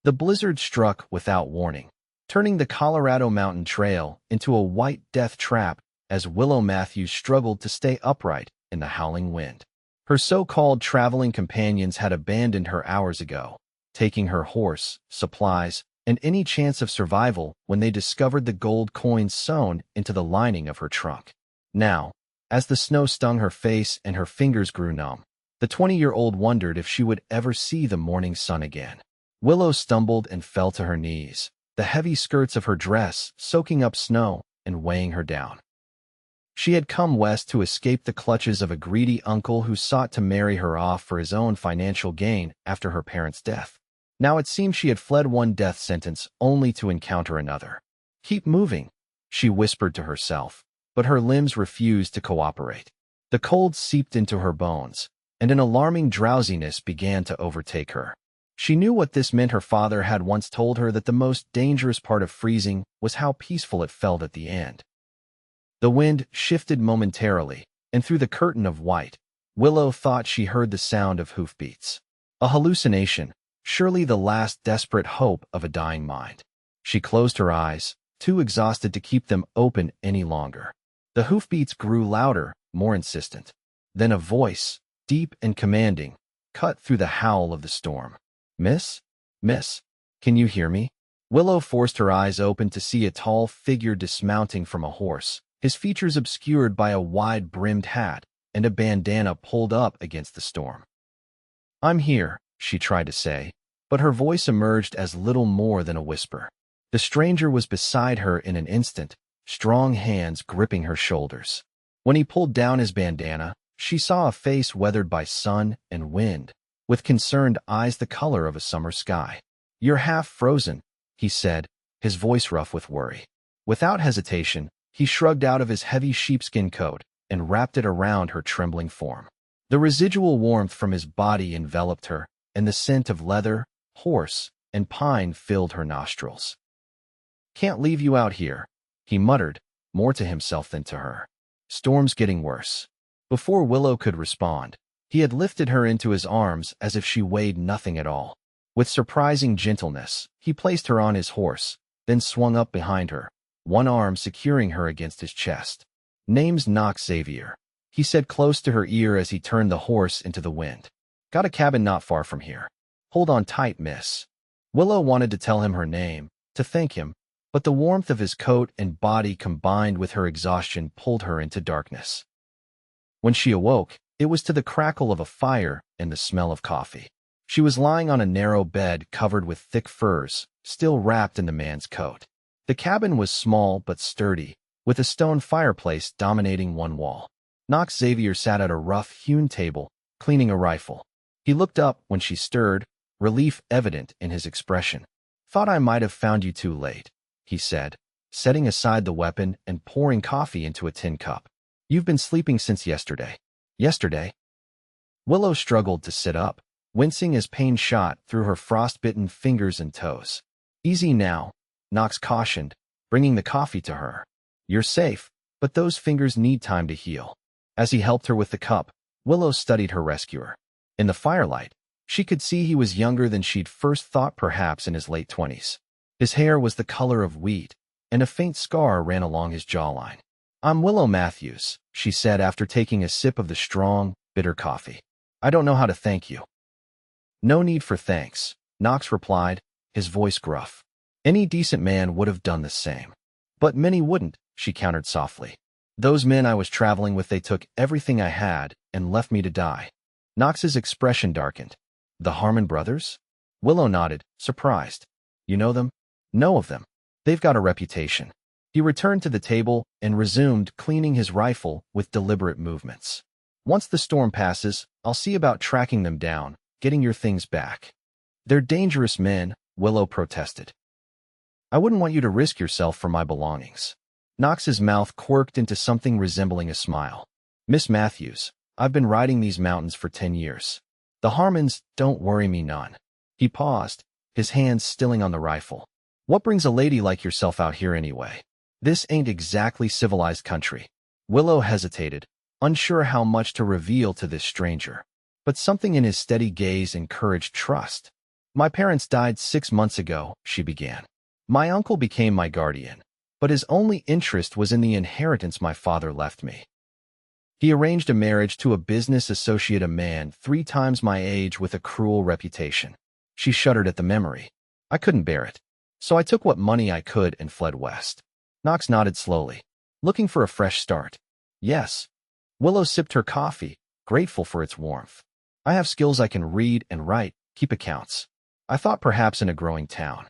The blizzard struck without warning, turning the Colorado Mountain Trail into a white death trap as Willow Matthews struggled to stay upright in the howling wind. Her so-called traveling companions had abandoned her hours ago, taking her horse, supplies, and any chance of survival when they discovered the gold coins sewn into the lining of her trunk. Now, as the snow stung her face and her fingers grew numb, the 20-year-old wondered if she would ever see the morning sun again. Willow stumbled and fell to her knees, the heavy skirts of her dress soaking up snow and weighing her down. She had come west to escape the clutches of a greedy uncle who sought to marry her off for his own financial gain after her parents' death. Now it seemed she had fled one death sentence only to encounter another. "Keep moving," she whispered to herself, but her limbs refused to cooperate. The cold seeped into her bones, and an alarming drowsiness began to overtake her. She knew what this meant. Her father had once told her that the most dangerous part of freezing was how peaceful it felt at the end. The wind shifted momentarily, and through the curtain of white, Willow thought she heard the sound of hoofbeats. A hallucination, surely the last desperate hope of a dying mind. She closed her eyes, too exhausted to keep them open any longer. The hoofbeats grew louder, more insistent. Then a voice, deep and commanding, cut through the howl of the storm. "Miss? Miss? Can you hear me?" Willow forced her eyes open to see a tall figure dismounting from a horse, his features obscured by a wide-brimmed hat and a bandana pulled up against the storm. "I'm here," she tried to say, but her voice emerged as little more than a whisper. The stranger was beside her in an instant, strong hands gripping her shoulders. When he pulled down his bandana, she saw a face weathered by sun and wind, with concerned eyes the color of a summer sky. "You're half frozen," he said, his voice rough with worry. Without hesitation, he shrugged out of his heavy sheepskin coat and wrapped it around her trembling form. The residual warmth from his body enveloped her, and the scent of leather, horse, and pine filled her nostrils. "Can't leave you out here," he muttered, more to himself than to her. "Storm's getting worse." Before Willow could respond, he had lifted her into his arms as if she weighed nothing at all. With surprising gentleness, he placed her on his horse, then swung up behind her, one arm securing her against his chest. "Name's Knox Xavier," he said close to her ear as he turned the horse into the wind. "Got a cabin not far from here. Hold on tight, miss." Willow wanted to tell him her name, to thank him, but the warmth of his coat and body combined with her exhaustion pulled her into darkness. When she awoke, it was to the crackle of a fire and the smell of coffee. She was lying on a narrow bed covered with thick furs, still wrapped in the man's coat. The cabin was small but sturdy, with a stone fireplace dominating one wall. Knox Xavier sat at a rough-hewn table, cleaning a rifle. He looked up when she stirred, relief evident in his expression. "Thought I might have found you too late," he said, setting aside the weapon and pouring coffee into a tin cup. "You've been sleeping since yesterday." "Yesterday?" Willow struggled to sit up, wincing as pain shot through her frostbitten fingers and toes. "Easy now," Knox cautioned, bringing the coffee to her. "You're safe, but those fingers need time to heal." As he helped her with the cup, Willow studied her rescuer. In the firelight, she could see he was younger than she'd first thought, perhaps in his late 20s. His hair was the color of wheat, and a faint scar ran along his jawline. "I'm Willow Matthews," she said after taking a sip of the strong, bitter coffee. "I don't know how to thank you." "No need for thanks," Knox replied, his voice gruff. "Any decent man would have done the same." "But many wouldn't," she countered softly. "Those men I was traveling with, they took everything I had and left me to die." Knox's expression darkened. "The Harmon brothers?" Willow nodded, surprised. "You know them?" "Know of them. They've got a reputation." He returned to the table and resumed cleaning his rifle with deliberate movements. "Once the storm passes, I'll see about tracking them down, getting your things back." "They're dangerous men," Willow protested. "I wouldn't want you to risk yourself for my belongings." Knox's mouth quirked into something resembling a smile. "Miss Matthews, I've been riding these mountains for 10 years. The Harmons don't worry me none." He paused, his hands stilling on the rifle. "What brings a lady like yourself out here anyway? This ain't exactly civilized country." Willow hesitated, unsure how much to reveal to this stranger. But something in his steady gaze encouraged trust. My parents died 6 months ago, she began. My uncle became my guardian, but his only interest was in the inheritance my father left me. He arranged a marriage to a business associate, a man 3 times my age with a cruel reputation. She shuddered at the memory. I couldn't bear it. So I took what money I could and fled west. Knox nodded slowly, looking for a fresh start. Yes. Willow sipped her coffee, grateful for its warmth. I have skills. I can read and write, keep accounts. I thought perhaps in a growing town.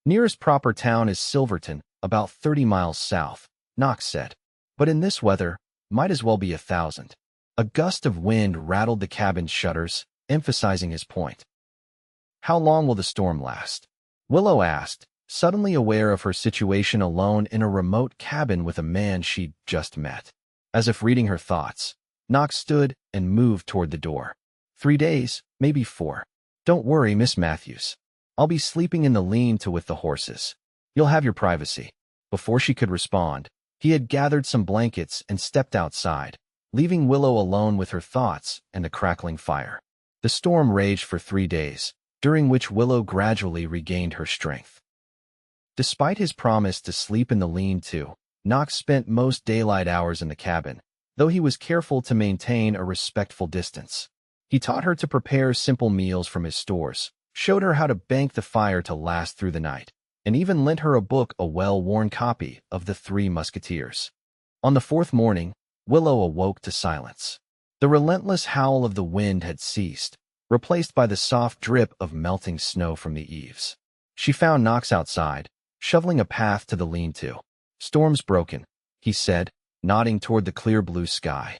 Nearest proper town is Silverton, about 30 miles south, Knox said. But in this weather, might as well be 1,000. A gust of wind rattled the cabin's shutters, emphasizing his point. How long will the storm last? Willow asked, suddenly aware of her situation alone in a remote cabin with a man she'd just met. As if reading her thoughts, Knox stood and moved toward the door. 3 days, maybe 4. Don't worry, Miss Matthews. I'll be sleeping in the lean-to with the horses. You'll have your privacy. Before she could respond, he had gathered some blankets and stepped outside, leaving Willow alone with her thoughts and the crackling fire. The storm raged for 3 days, during which Willow gradually regained her strength. Despite his promise to sleep in the lean-to, Knox spent most daylight hours in the cabin, though he was careful to maintain a respectful distance. He taught her to prepare simple meals from his stores, showed her how to bank the fire to last through the night, and even lent her a book, a well-worn copy of The Three Musketeers. On the 4th morning, Willow awoke to silence. The relentless howl of the wind had ceased, replaced by the soft drip of melting snow from the eaves. She found Knox outside, shoveling a path to the lean-to. Storm's broken, he said, nodding toward the clear blue sky.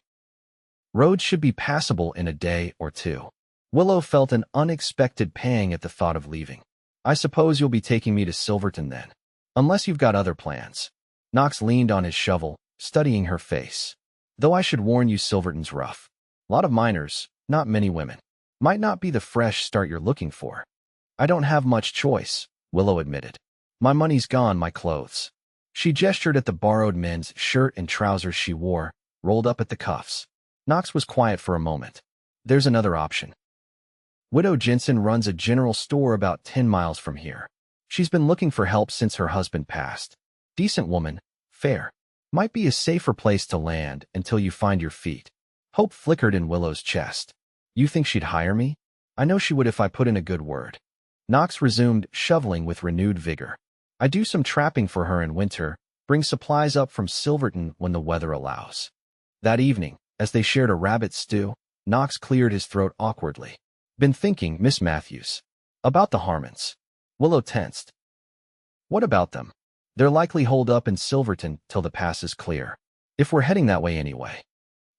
Roads should be passable in a day or 2. Willow felt an unexpected pang at the thought of leaving. I suppose you'll be taking me to Silverton then, unless you've got other plans. Knox leaned on his shovel, studying her face. Though I should warn you, Silverton's rough. Lot of miners, not many women. Might not be the fresh start you're looking for. I don't have much choice, Willow admitted. My money's gone, my clothes. She gestured at the borrowed men's shirt and trousers she wore, rolled up at the cuffs. Knox was quiet for a moment. There's another option. Widow Jensen runs a general store about 10 miles from here. She's been looking for help since her husband passed. Decent woman, fair. Might be a safer place to land until you find your feet. Hope flickered in Willow's chest. You think she'd hire me? I know she would if I put in a good word. Knox resumed shoveling with renewed vigor. I do some trapping for her in winter, bring supplies up from Silverton when the weather allows. That evening, as they shared a rabbit stew, Knox cleared his throat awkwardly. Been thinking, Miss Matthews. About the Harmons. Willow tensed. What about them? They're likely holed up in Silverton till the pass is clear. If we're heading that way anyway.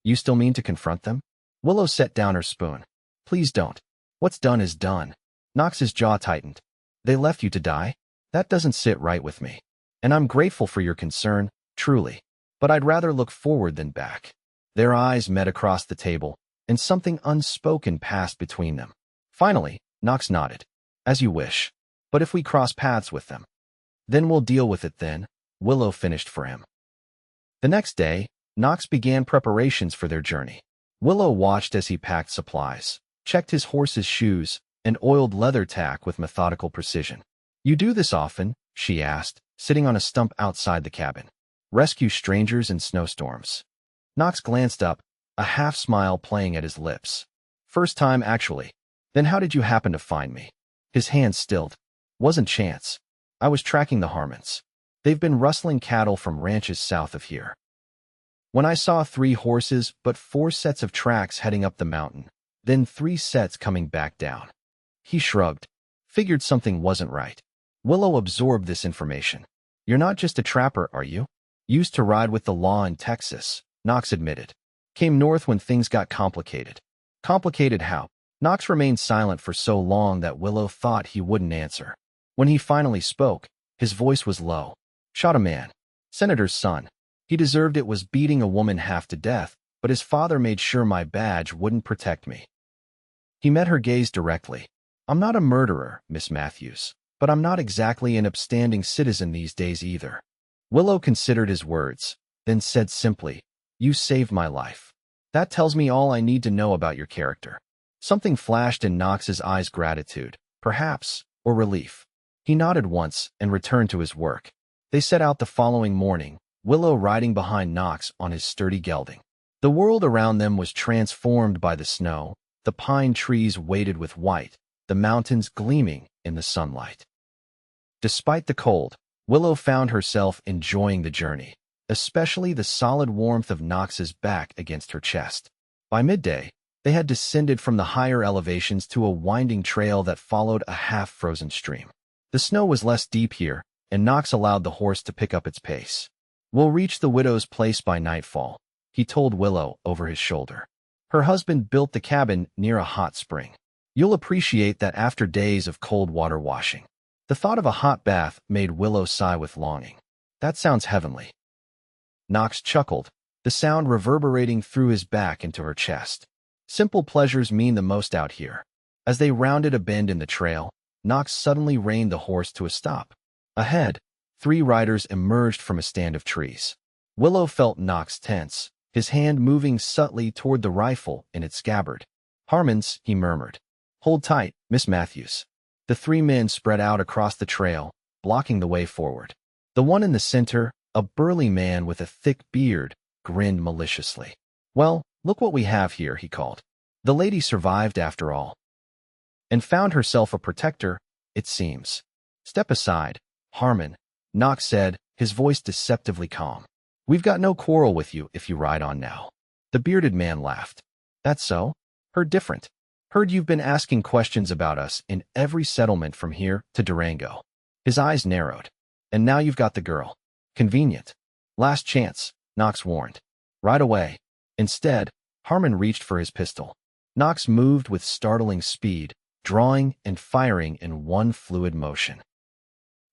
You still mean to confront them? Willow set down her spoon. Please don't. What's done is done. Knox's jaw tightened. They left you to die? That doesn't sit right with me. And I'm grateful for your concern, truly. But I'd rather look forward than back. Their eyes met across the table, and something unspoken passed between them. Finally, Knox nodded. As you wish. But if we cross paths with them, then we'll deal with it then, Willow finished for him. The next day, Knox began preparations for their journey. Willow watched as he packed supplies, checked his horse's shoes, and oiled leather tack with methodical precision. You do this often? She asked, sitting on a stump outside the cabin. Rescue strangers in snowstorms. Knox glanced up, a half-smile playing at his lips. First time, actually. Then how did you happen to find me? His hands stilled. Wasn't chance. I was tracking the Harmons. They've been rustling cattle from ranches south of here. When I saw 3 horses but 4 sets of tracks heading up the mountain, then 3 sets coming back down. He shrugged. Figured something wasn't right. Willow absorbed this information. You're not just a trapper, are you? Used to ride with the law in Texas, Knox admitted. Came north when things got complicated. Complicated how? Knox remained silent for so long that Willow thought he wouldn't answer. When he finally spoke, his voice was low. Shot a man. Senator's son. He deserved it, was beating a woman half to death, but his father made sure my badge wouldn't protect me. He met her gaze directly. I'm not a murderer, Miss Matthews, but I'm not exactly an upstanding citizen these days either. Willow considered his words, then said simply, You saved my life. That tells me all I need to know about your character. Something flashed in Knox's eyes, gratitude, perhaps, or relief. He nodded once and returned to his work. They set out the following morning, Willow riding behind Knox on his sturdy gelding. The world around them was transformed by the snow, the pine trees weighted with white, the mountains gleaming in the sunlight. Despite the cold, Willow found herself enjoying the journey, especially the solid warmth of Knox's back against her chest. By midday, they had descended from the higher elevations to a winding trail that followed a half-frozen stream. The snow was less deep here, and Knox allowed the horse to pick up its pace. "We'll reach the widow's place by nightfall," he told Willow over his shoulder. Her husband built the cabin near a hot spring. "You'll appreciate that after days of cold water washing." The thought of a hot bath made Willow sigh with longing. "That sounds heavenly." Knox chuckled, the sound reverberating through his back into her chest. Simple pleasures mean the most out here. As they rounded a bend in the trail, Knox suddenly reined the horse to a stop. Ahead, 3 riders emerged from a stand of trees. Willow felt Knox tense, his hand moving subtly toward the rifle in its scabbard. "Harmons," he murmured. "Hold tight, Miss Matthews." The 3 men spread out across the trail, blocking the way forward. The one in the center, a burly man with a thick beard, grinned maliciously. "Well, look what we have here," he called. "The lady survived after all. And found herself a protector, it seems." "Step aside, Harmon," Knox said, his voice deceptively calm. "We've got no quarrel with you if you ride on now." The bearded man laughed. "That's so? Heard different. Heard you've been asking questions about us in every settlement from here to Durango." His eyes narrowed. "And now you've got the girl. Convenient." "Last chance," Knox warned. "Right away." Instead, Harmon reached for his pistol. Knox moved with startling speed, drawing and firing in one fluid motion.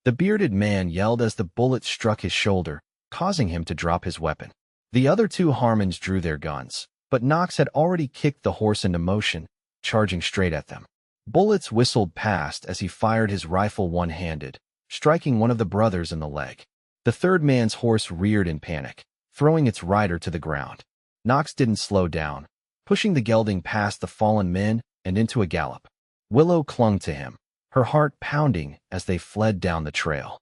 The bearded man yelled as the bullet struck his shoulder, causing him to drop his weapon. The other 2 Harmons drew their guns, but Knox had already kicked the horse into motion, charging straight at them. Bullets whistled past as he fired his rifle one-handed, striking one of the brothers in the leg. The 3rd man's horse reared in panic, throwing its rider to the ground. Knox didn't slow down, pushing the gelding past the fallen men and into a gallop. Willow clung to him, her heart pounding as they fled down the trail.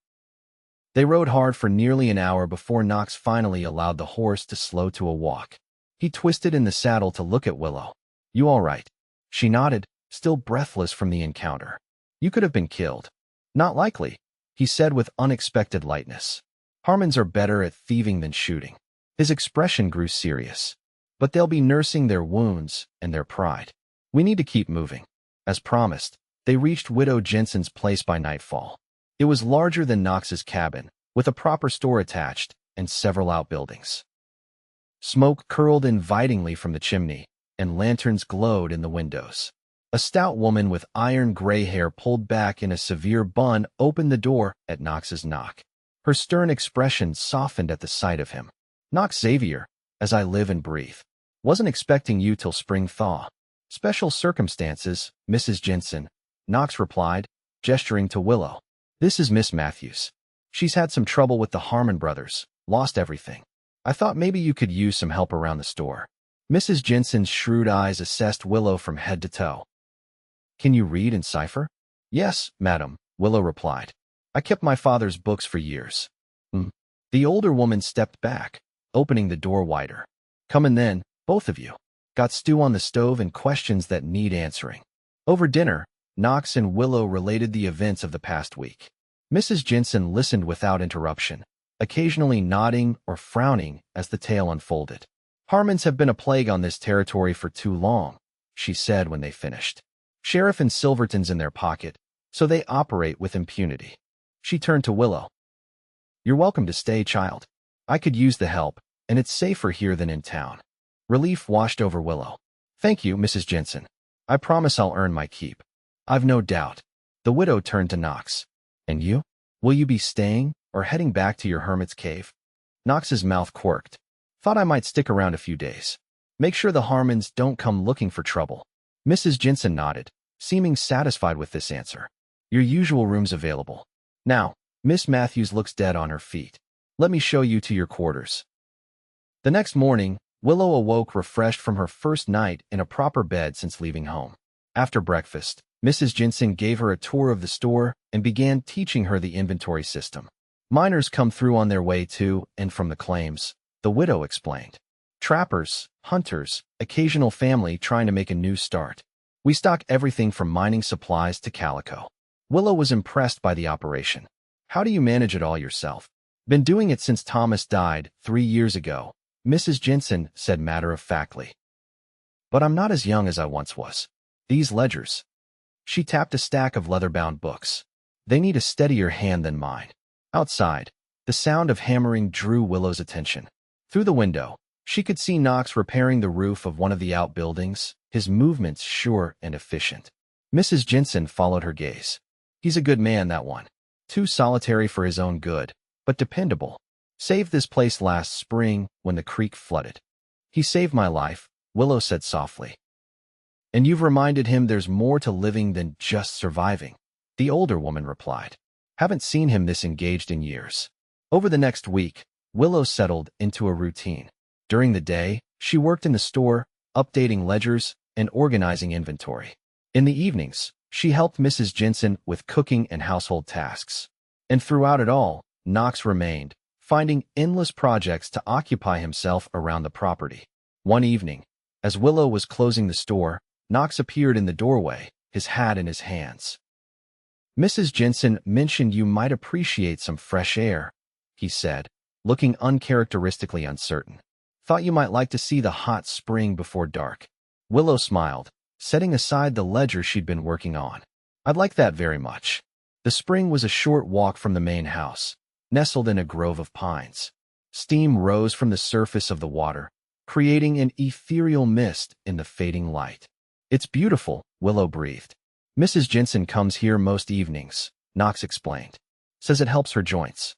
They rode hard for nearly an hour before Knox finally allowed the horse to slow to a walk. He twisted in the saddle to look at Willow. "You all right?" She nodded, still breathless from the encounter. "You could have been killed." "Not likely," he said with unexpected lightness. "Harmons are better at thieving than shooting." His expression grew serious. "But they'll be nursing their wounds and their pride. We need to keep moving." As promised, they reached Widow Jensen's place by nightfall. It was larger than Knox's cabin, with a proper store attached and several outbuildings. Smoke curled invitingly from the chimney, and lanterns glowed in the windows. A stout woman with iron gray hair pulled back in a severe bun opened the door at Knox's knock. Her stern expression softened at the sight of him. "Knox Xavier, as I live and breathe. Wasn't expecting you till spring thaw." "Special circumstances, Mrs. Jensen," Knox replied, gesturing to Willow. "This is Miss Matthews. She's had some trouble with the Harmon brothers, lost everything. I thought maybe you could use some help around the store." Mrs. Jensen's shrewd eyes assessed Willow from head to toe. "Can you read and cipher?" "Yes, madam," Willow replied. "I kept my father's books for years." The older woman stepped back, opening the door wider. "Come in then, both of you. Got stew on the stove and questions that need answering." Over dinner, Knox and Willow related the events of the past week. Mrs. Jensen listened without interruption, occasionally nodding or frowning as the tale unfolded. "Harmons have been a plague on this territory for too long," she said when they finished. "Sheriff and Silverton's in their pocket, so they operate with impunity." She turned to Willow. "You're welcome to stay, child. I could use the help, and it's safer here than in town." Relief washed over Willow. "Thank you, Mrs. Jensen. I promise I'll earn my keep." "I've no doubt." The widow turned to Knox. "And you? Will you be staying or heading back to your hermit's cave?" Knox's mouth quirked. "Thought I might stick around a few days. Make sure the Harmons don't come looking for trouble." Mrs. Jensen nodded, seeming satisfied with this answer. "Your usual room's available. Now, Miss Matthews looks dead on her feet. Let me show you to your quarters." The next morning, Willow awoke refreshed from her first night in a proper bed since leaving home. After breakfast, Mrs. Jensen gave her a tour of the store and began teaching her the inventory system. Miners come through on their way to and from the claims, the widow explained. Trappers, hunters, occasional family trying to make a new start. We stock everything from mining supplies to calico. Willow was impressed by the operation. How do you manage it all yourself? Been doing it since Thomas died 3 years ago, Mrs. Jensen said matter-of-factly. But I'm not as young as I once was. These ledgers. She tapped a stack of leather-bound books. They need a steadier hand than mine. Outside, the sound of hammering drew Willow's attention. Through the window, she could see Knox repairing the roof of one of the outbuildings, his movements sure and efficient. Mrs. Jensen followed her gaze. He's a good man, that one. Too solitary for his own good, but dependable. Saved this place last spring when the creek flooded. He saved my life, Willow said softly. And you've reminded him there's more to living than just surviving, the older woman replied. Haven't seen him this engaged in years. Over the next week, Willow settled into a routine. During the day, she worked in the store, updating ledgers and organizing inventory. In the evenings, she helped Mrs. Jensen with cooking and household tasks. And throughout it all, Knox remained, finding endless projects to occupy himself around the property. One evening, as Willow was closing the store, Knox appeared in the doorway, his hat in his hands. Mrs. Jensen mentioned you might appreciate some fresh air, he said, looking uncharacteristically uncertain. Thought you might like to see the hot spring before dark. Willow smiled, setting aside the ledger she'd been working on. I'd like that very much. The spring was a short walk from the main house, nestled in a grove of pines. Steam rose from the surface of the water, creating an ethereal mist in the fading light. It's beautiful, Willow breathed. Mrs. Jensen comes here most evenings, Knox explained. Says it helps her joints.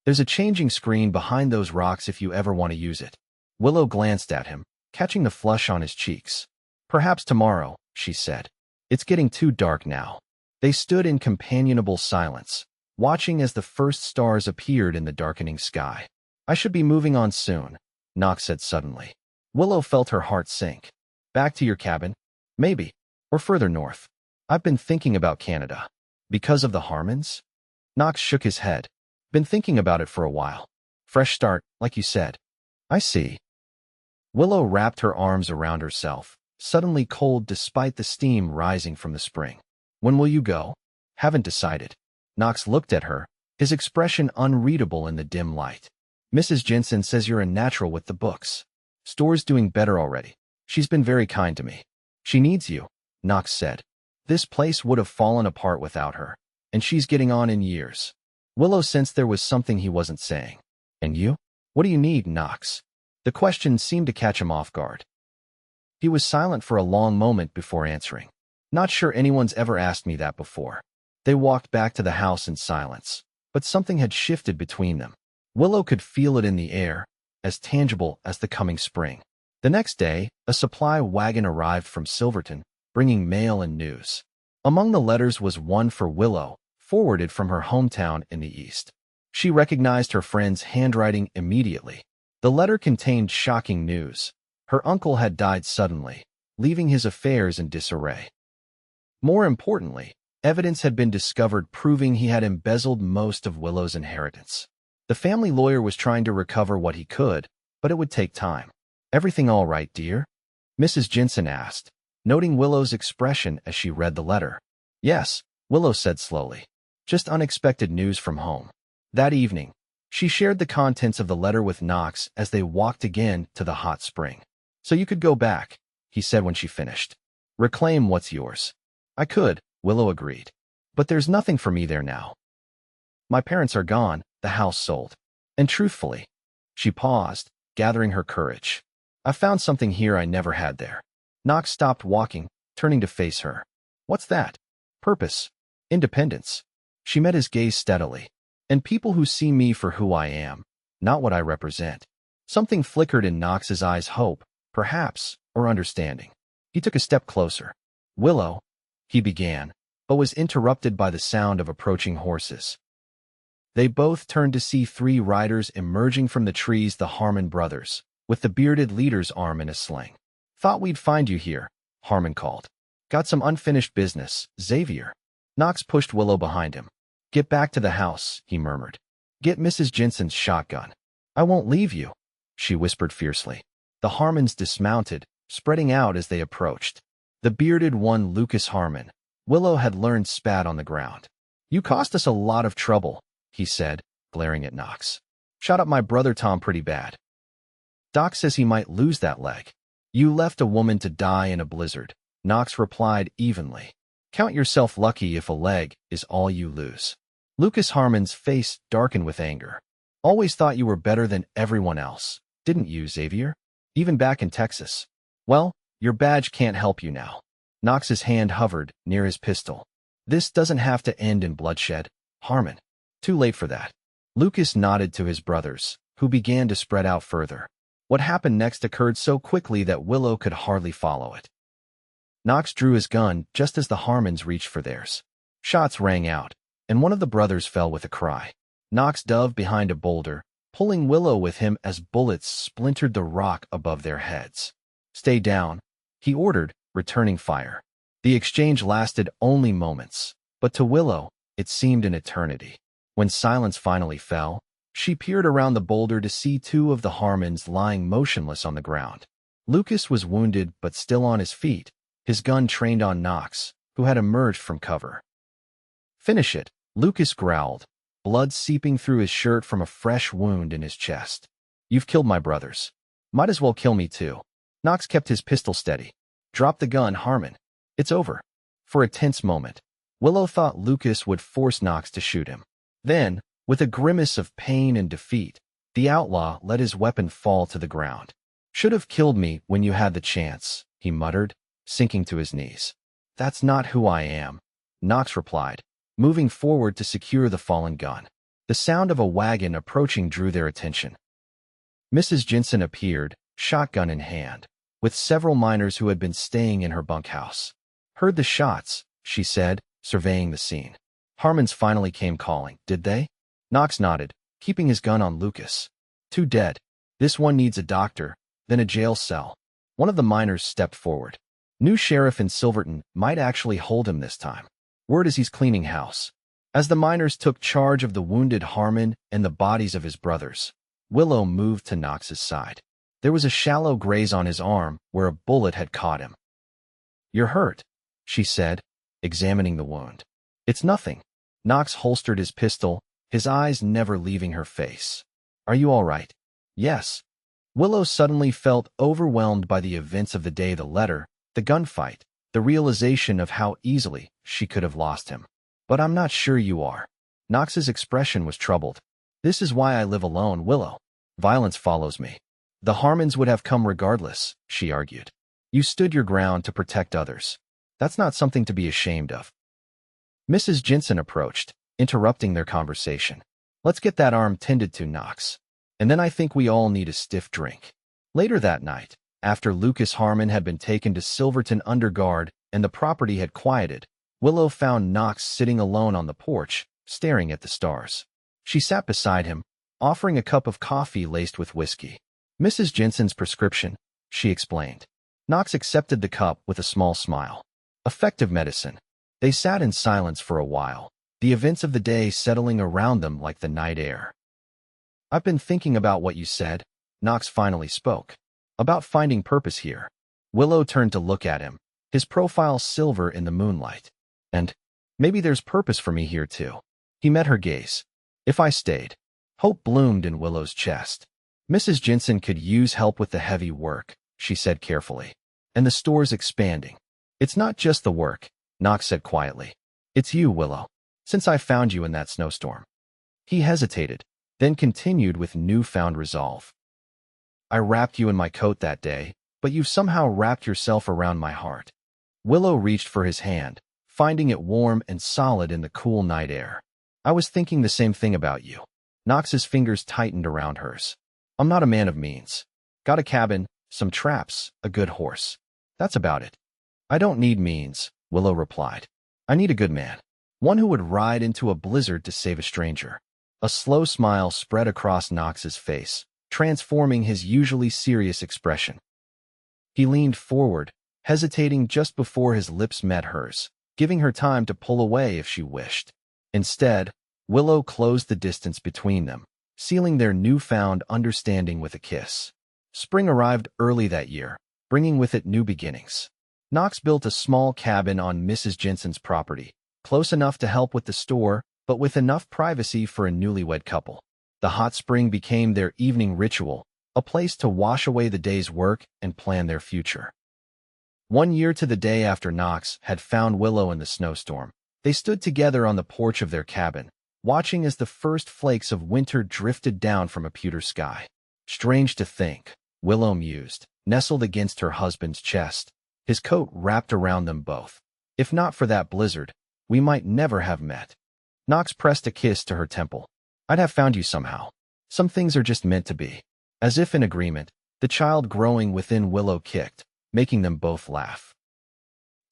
There's a changing screen behind those rocks if you ever want to use it. Willow glanced at him, catching the flush on his cheeks. Perhaps tomorrow, she said. It's getting too dark now. They stood in companionable silence, watching as the first stars appeared in the darkening sky. I should be moving on soon, Knox said suddenly. Willow felt her heart sink. Back to your cabin? Maybe. Or further north. I've been thinking about Canada. Because of the Harmons? Knox shook his head. Been thinking about it for a while. Fresh start, like you said. I see. Willow wrapped her arms around herself, suddenly cold despite the steam rising from the spring. When will you go? Haven't decided. Knox looked at her, his expression unreadable in the dim light. Mrs. Jensen says you're a natural with the books. Store's doing better already. She's been very kind to me. She needs you, Knox said. This place would have fallen apart without her, and she's getting on in years. Willow sensed there was something he wasn't saying. And you? What do you need, Knox? The question seemed to catch him off guard. He was silent for a long moment before answering. Not sure anyone's ever asked me that before. They walked back to the house in silence, but something had shifted between them. Willow could feel it in the air, as tangible as the coming spring. The next day, a supply wagon arrived from Silverton, bringing mail and news. Among the letters was one for Willow, forwarded from her hometown in the east. She recognized her friend's handwriting immediately. The letter contained shocking news. Her uncle had died suddenly, leaving his affairs in disarray. More importantly, evidence had been discovered proving he had embezzled most of Willow's inheritance. The family lawyer was trying to recover what he could, but it would take time. Everything all right, dear? Mrs. Jensen asked, noting Willow's expression as she read the letter. Yes, Willow said slowly. Just unexpected news from home. That evening, she shared the contents of the letter with Knox as they walked again to the hot spring. So you could go back, he said when she finished. Reclaim what's yours. I could, Willow agreed. But there's nothing for me there now. My parents are gone, the house sold. And truthfully, she paused, gathering her courage. I found something here I never had there. Knox stopped walking, turning to face her. What's that? Purpose. Independence. She met his gaze steadily. And people who see me for who I am, not what I represent. Something flickered in Knox's eyes, hope, perhaps, or understanding. He took a step closer. Willow, he began, but was interrupted by the sound of approaching horses. They both turned to see 3 riders emerging from the trees, the Harmon brothers, with the bearded leader's arm in a sling. Thought we'd find you here, Harmon called. Got some unfinished business, Xavier. Knox pushed Willow behind him. Get back to the house, he murmured. Get Mrs. Jensen's shotgun. I won't leave you, she whispered fiercely. The Harmons dismounted, spreading out as they approached. The bearded one, Lucas Harmon, Willow had learned, spat on the ground. You cost us a lot of trouble, he said, glaring at Knox. Shot up my brother Tom pretty bad. Doc says he might lose that leg. You left a woman to die in a blizzard, Knox replied evenly. Count yourself lucky if a leg is all you lose. Lucas Harmon's face darkened with anger. Always thought you were better than everyone else, didn't you, Xavier? Even back in Texas. Well, your badge can't help you now. Knox's hand hovered near his pistol. This doesn't have to end in bloodshed, Harmon. Too late for that. Lucas nodded to his brothers, who began to spread out further. What happened next occurred so quickly that Willow could hardly follow it. Knox drew his gun just as the Harmons reached for theirs. Shots rang out, and one of the brothers fell with a cry. Knox dove behind a boulder, pulling Willow with him as bullets splintered the rock above their heads. Stay down, he ordered, returning fire. The exchange lasted only moments, but to Willow, it seemed an eternity. When silence finally fell, she peered around the boulder to see two of the Harmons lying motionless on the ground. Lucas was wounded but still on his feet, his gun trained on Knox, who had emerged from cover. Finish it, Lucas growled, blood seeping through his shirt from a fresh wound in his chest. You've killed my brothers. Might as well kill me too. Knox kept his pistol steady. Drop the gun, Harmon. It's over. For a tense moment, Willow thought Lucas would force Knox to shoot him. Then, with a grimace of pain and defeat, the outlaw let his weapon fall to the ground. Should have killed me when you had the chance, he muttered, sinking to his knees. That's not who I am, Knox replied, moving forward to secure the fallen gun. The sound of a wagon approaching drew their attention. Mrs. Jensen appeared, shotgun in hand, with several miners who had been staying in her bunkhouse. Heard the shots, she said, surveying the scene. Harmons finally came calling, did they? Knox nodded, keeping his gun on Lucas. Two dead. This one needs a doctor, then a jail cell. One of the miners stepped forward. New sheriff in Silverton might actually hold him this time. Word is he's cleaning house. As the miners took charge of the wounded Harmon and the bodies of his brothers, Willow moved to Knox's side. There was a shallow graze on his arm where a bullet had caught him. You're hurt, she said, examining the wound. It's nothing. Knox holstered his pistol, his eyes never leaving her face. Are you all right? Yes. Willow suddenly felt overwhelmed by the events of the day, the letter, the gunfight, the realization of how easily she could have lost him. But I'm not sure you are. Knox's expression was troubled. This is why I live alone, Willow. Violence follows me. The Harmons would have come regardless, she argued. You stood your ground to protect others. That's not something to be ashamed of. Mrs. Jensen approached, interrupting their conversation. Let's get that arm tended to, Knox. And then I think we all need a stiff drink. Later that night, after Lucas Harmon had been taken to Silverton under guard and the property had quieted, Willow found Knox sitting alone on the porch, staring at the stars. She sat beside him, offering a cup of coffee laced with whiskey. Mrs. Jensen's prescription, she explained. Knox accepted the cup with a small smile. Effective medicine. They sat in silence for a while, the events of the day settling around them like the night air. I've been thinking about what you said, Knox finally spoke. About finding purpose here. Willow turned to look at him, his profile silver in the moonlight. And maybe there's purpose for me here too. He met her gaze. If I stayed. Hope bloomed in Willow's chest. Mrs. Jensen could use help with the heavy work, she said carefully. And the store's expanding. It's not just the work, Knox said quietly. It's you, Willow. Since I found you in that snowstorm. He hesitated, then continued with newfound resolve. I wrapped you in my coat that day, but you've somehow wrapped yourself around my heart. Willow reached for his hand, finding it warm and solid in the cool night air. I was thinking the same thing about you. Knox's fingers tightened around hers. I'm not a man of means. Got a cabin, some traps, a good horse. That's about it. I don't need means, Willow replied. I need a good man. One who would ride into a blizzard to save a stranger. A slow smile spread across Knox's face, transforming his usually serious expression. He leaned forward, hesitating just before his lips met hers, giving her time to pull away if she wished. Instead, Willow closed the distance between them, sealing their newfound understanding with a kiss. Spring arrived early that year, bringing with it new beginnings. Knox built a small cabin on Mrs. Jensen's property, close enough to help with the store, but with enough privacy for a newlywed couple. The hot spring became their evening ritual, a place to wash away the day's work and plan their future. 1 year to the day after Knox had found Willow in the snowstorm, they stood together on the porch of their cabin, watching as the first flakes of winter drifted down from a pewter sky. Strange to think, Willow mused, nestled against her husband's chest, his coat wrapped around them both. If not for that blizzard, we might never have met. Knox pressed a kiss to her temple. I'd have found you somehow. Some things are just meant to be. As if in agreement, the child growing within Willow kicked, making them both laugh.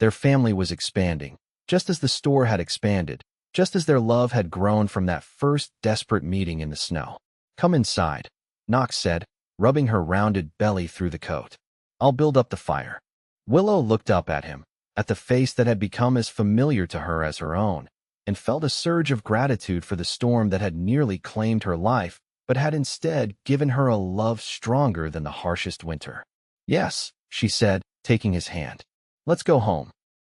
Their family was expanding, just as the store had expanded, just as their love had grown from that first desperate meeting in the snow. Come inside, Knox said, rubbing her rounded belly through the coat. I'll build up the fire. Willow looked up at him, at the face that had become as familiar to her as her own, and felt a surge of gratitude for the storm that had nearly claimed her life, but had instead given her a love stronger than the harshest winter. Yes, she said, taking his hand. Let's go home.